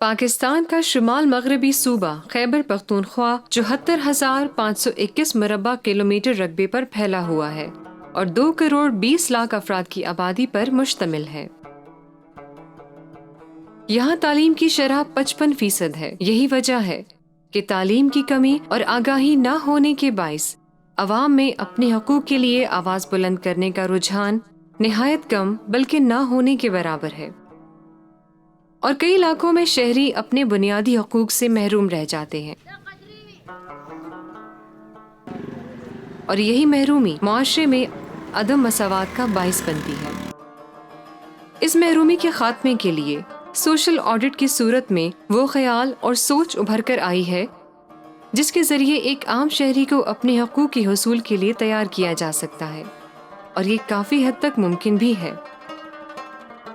پاکستان کا شمال مغربی صوبہ خیبر پختونخوا 74,521 مربع کلومیٹر رقبے پر پھیلا ہوا ہے اور 2 کروڑ 20 لاکھ افراد کی آبادی پر مشتمل ہے۔ یہاں تعلیم کی شرح 55% ہے۔ یہی وجہ ہے کہ تعلیم کی کمی اور آگاہی نہ ہونے کے باعث عوام میں اپنے حقوق کے لیے آواز بلند کرنے کا رجحان نہایت کم بلکہ نہ ہونے کے برابر ہے، اور کئی علاقوں میں شہری اپنے بنیادی حقوق سے محروم رہ جاتے ہیں، اور یہی محرومی معاشرے میں عدم مساوات کا باعث بنتی ہے۔ اس محرومی کے خاتمے کے لیے سوشل آڈٹ کی صورت میں وہ خیال اور سوچ ابھر کر آئی ہے جس کے ذریعے ایک عام شہری کو اپنے حقوق کے حصول کے لیے تیار کیا جا سکتا ہے، اور یہ کافی حد تک ممکن بھی ہے۔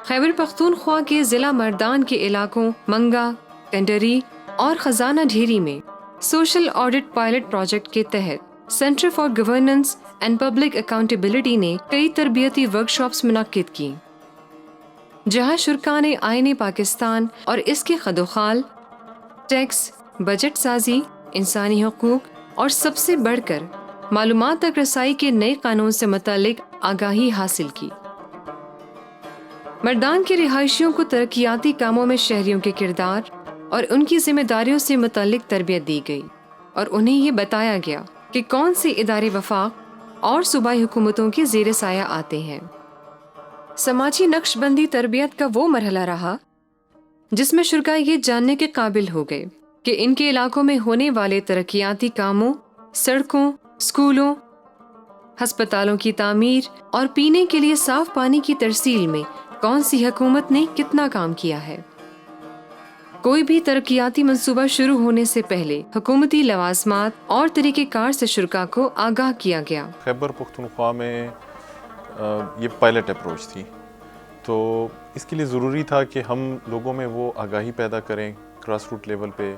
خیبر پختونخوا کے ضلع مردان کے علاقوں منگا، کنڈری اور خزانہ ڈھیری میں سوشل آڈٹ پائلٹ پروجیکٹ کے تحت centre for governance and public accountability نے کئی تربیتی ورکشاپس منعقد کی، جہاں شرکاء نے آئین پاکستان اور اس کے خدوخال، ٹیکس، بجٹ سازی، انسانی حقوق اور سب سے بڑھ کر معلومات تک رسائی کے نئے قانون سے متعلق آگاہی حاصل کی۔ مردان کے رہائشیوں کو ترقیاتی کاموں میں شہریوں کے کردار اور ان کی ذمہ داریوں سے متعلق تربیت دی گئی، اور انہیں یہ بتایا گیا کہ کون سے ادارے وفاق اور صوبائی حکومتوں کے زیر سایہ آتے ہیں۔ سماجی نقش بندی تربیت کا وہ مرحلہ رہا جس میں شرکاء یہ جاننے کے قابل ہو گئے کہ ان کے علاقوں میں ہونے والے ترقیاتی کاموں، سڑکوں، اسکولوں، ہسپتالوں کی تعمیر اور پینے کے لیے صاف پانی کی ترسیل میں کون سی حکومت نے کتنا کام کیا ہے۔ کوئی بھی ترقیاتی منصوبہ شروع ہونے سے پہلے حکومتی لوازمات اور طریقہ کار سے شرکاء کو آگاہ کیا گیا۔ خیبر پختونخوا میں یہ پائلٹ اپروچ تھی، تو اس کے لیے ضروری تھا کہ ہم لوگوں میں وہ آگاہی پیدا کریں گراس روٹ لیول پہ،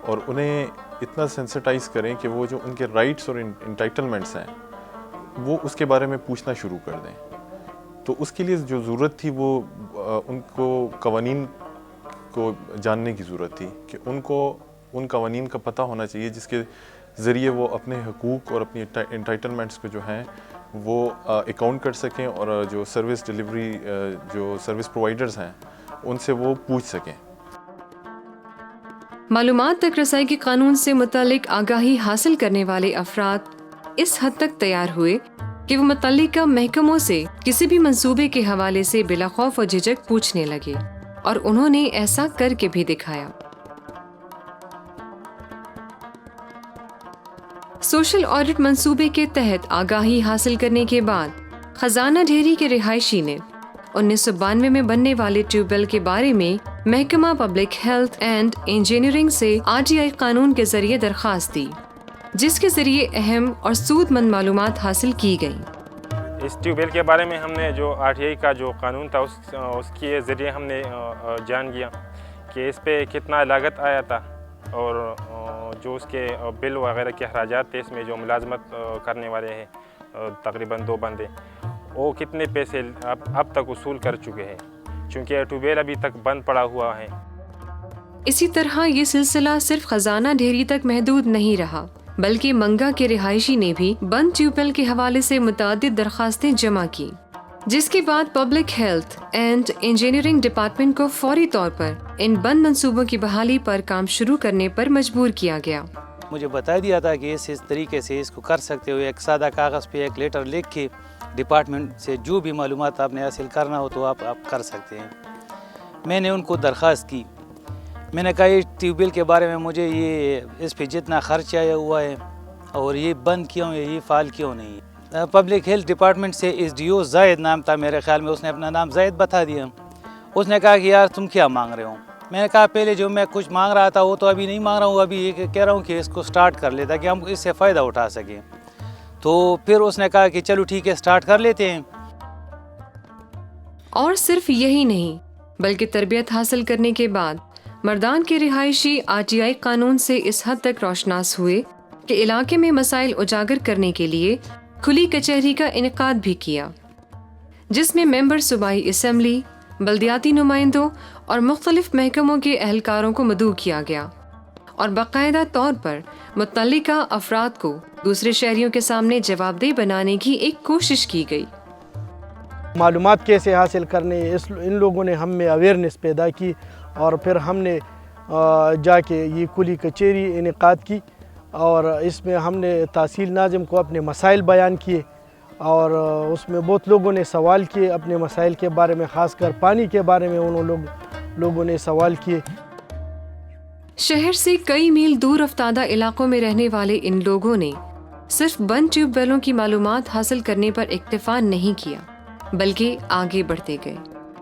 اور انہیں اتنا سینسٹائز کریں کہ وہ جو ان کے رائٹس اور انٹائٹلمنٹس ہیں وہ اس کے بارے میں پوچھنا شروع کر دیں۔ تو اس کے لیے جو ضرورت تھی وہ ان کو قوانین کو جاننے کی ضرورت تھی کہ ان کو ان قوانین کا پتہ ہونا چاہیے جس کے ذریعے وہ اپنے حقوق اور اپنی انٹائٹلمنٹس کو جو ہیں وہ اکاؤنٹ کر سکیں، اور جو سروس ڈیلیوری جو سروس پرووائڈرز ہیں ان سے وہ پوچھ سکیں۔ معلومات تک رسائی کے قانون سے متعلق آگاہی حاصل کرنے والے افراد اس حد تک تیار ہوئے کہ وہ متعلقہ محکموں سے کسی بھی منصوبے کے حوالے سے بلا خوف و جھجک پوچھنے لگے، اور انہوں نے ایسا کر کے بھی دکھایا۔ سوشل آڈٹ منصوبے کے تحت آگاہی حاصل کرنے کے بعد خزانہ ڈھیری کے رہائشی نے 1992 میں بننے والے ٹیوب ویل کے بارے میں محکمہ پبلک ہیلتھ اینڈ انجینئرنگ سے RTI قانون کے ذریعے درخواست دی، جس کے ذریعے اہم اور سود مند معلومات حاصل کی گئیں۔ اس ٹیوب ویل کے بارے میں ہم نے جو RTI کا جو قانون تھا اس کے ذریعے ہم نے جان گیا کہ اس پہ کتنا لاگت آیا تھا، اور جو اس کے بل وغیرہ کے اخراجات تھے، اس میں جو ملازمت کرنے والے ہیں تقریباً 2 بندے، وہ کتنے پیسے اب تک وصول کر چکے ہیں، چونکہ ٹیوب ویل ابھی تک بند پڑا ہوا ہے۔ اسی طرح یہ سلسلہ صرف خزانہ ڈھیری تک محدود نہیں رہا، بلکہ منگا کے رہائشی نے بھی بند ٹیوب ویل کے حوالے سے متعدد درخواستیں جمع کی، جس کے بعد public health and engineering department کو فوری طور پر ان بند منصوبوں کی بحالی پر کام شروع کرنے پر مجبور کیا گیا۔ مجھے بتا دیا تھا کہ اس طریقے سے اس کو کر سکتے ہو، ایک سادہ کاغذ پہ ایک لیٹر لکھ کے ڈپارٹمنٹ سے جو بھی معلومات آپ نے حاصل کرنا ہو تو آپ کر سکتے ہیں۔ میں نے ان کو درخواست کی، میں نے کہا یہ ٹیوب ویل کے بارے میں مجھے یہ اس پہ جتنا خرچ آیا ہوا ہے اور یہ بند کیوں ہے، یہ فعال کیوں نہیں ہے۔ پبلک ہیلتھ ڈپارٹمنٹ سے SDO زاہد نام تھا میرے خیال میں، اس نے اپنا نام زاہد بتا دیا۔ اس نے کہا کہ یار تم کیا مانگ رہے ہو؟ میں نے کہا پہلے جو میں کچھ مانگ رہا تھا وہ تو ابھی نہیں مانگ رہا ہوں، ابھی یہ کہہ رہا ہوں کہ اس کو سٹارٹ کر لے تاکہ ہم اس سے فائدہ اٹھا سکیں۔ تو پھر اس نے کہا کہ چلو ٹھیک ہے سٹارٹ کر لیتے ہیں۔ اور صرف یہی نہیں بلکہ تربیت حاصل کرنے کے بعد مردان کے رہائشی RTI قانون سے اس حد تک روشناس ہوئے کہ علاقے میں مسائل اجاگر کرنے کے لیے کھلی کچہری کا انعقاد بھی کیا، جس میں ممبر صوبائی اسمبلی، بلدیاتی نمائندوں اور مختلف محکموں کے اہلکاروں کو مدعو کیا گیا اور باقاعدہ طور پر متعلقہ افراد کو دوسرے شہریوں کے سامنے جواب دہ بنانے کی ایک کوشش کی گئی۔ معلومات کیسے حاصل کرنے، ان لوگوں نے ہم میں اویئرنیس پیدا کی، اور پھر ہم نے جا کے یہ کلی کچہری انعقاد کی، اور اس میں ہم نے تحصیل ناظم کو اپنے مسائل بیان کیے، اور اس میں بہت لوگوں نے سوال کیے اپنے مسائل کے بارے میں، خاص کر پانی کے بارے میں لوگوں نے سوال کیے۔ شہر سے کئی میل دور افتادہ علاقوں میں رہنے والے ان لوگوں نے صرف بند ٹیوب ویلوں کی معلومات حاصل کرنے پر اکتفا نہیں کیا، بلکہ آگے بڑھتے گئے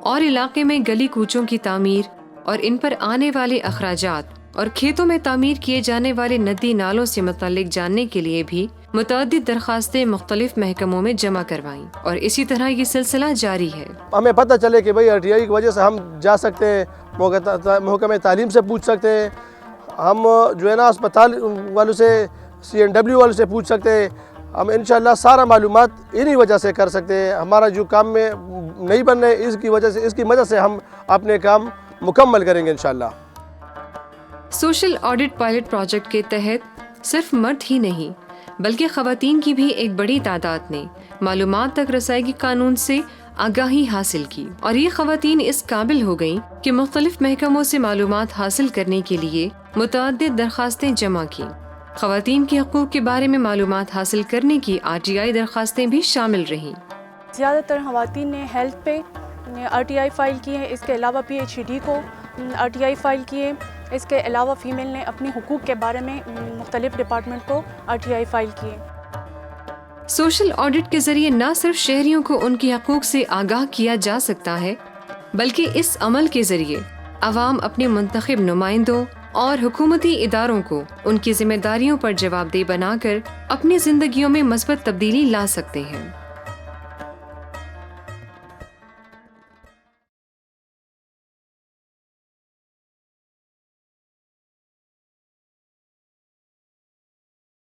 اور علاقے میں گلی کوچوں کی تعمیر اور ان پر آنے والے اخراجات اور کھیتوں میں تعمیر کیے جانے والے ندی نالوں سے متعلق جاننے کے لیے بھی متعدد درخواستیں مختلف محکموں میں جمع کروائیں، اور اسی طرح یہ سلسلہ جاری ہے۔ ہمیں پتہ چلے کہ بھئی RTI کی وجہ سے ہم جا سکتے ہیں، محکمہ تعلیم سے پوچھ سکتے ہیں، ہم جو ہے نا اسپتال والوں سے، CNW والوں سے پوچھ سکتے ہیں، ہم انشاءاللہ سارا معلومات انہی وجہ سے کر سکتے ہیں۔ ہمارا جو کام میں نہیں بن رہے اس کی مدد سے ہم اپنے کام مکمل کریں گے انشاءاللہ۔ سوشل آڈٹ پائلٹ پروجیکٹ کے تحت صرف مرد ہی نہیں بلکہ خواتین کی بھی ایک بڑی تعداد نے معلومات تک رسائی کی قانون سے آگاہی حاصل کی، اور یہ خواتین اس قابل ہو گئیں کہ مختلف محکموں سے معلومات حاصل کرنے کے لیے متعدد درخواستیں جمع کیں۔ خواتین کے حقوق کے بارے میں معلومات حاصل کرنے کی RTI درخواستیں بھی شامل رہیں۔ زیادہ تر خواتین نے ہیلتھ پہ RTI فائل کی ہے، اس کے علاوہ PHED کو RTI فائل کیے، اس کے علاوہ فیمیل نے اپنی حقوق کے بارے میں مختلف ڈپارٹمنٹ کو RTI فائل کیے۔ سوشل آڈٹ کے ذریعے نہ صرف شہریوں کو ان کے حقوق سے آگاہ کیا جا سکتا ہے، بلکہ اس عمل کے ذریعے عوام اپنے منتخب نمائندوں اور حکومتی اداروں کو ان کی ذمہ داریوں پر جواب دہ بنا کر اپنی زندگیوں میں مثبت تبدیلی لا سکتے ہیں۔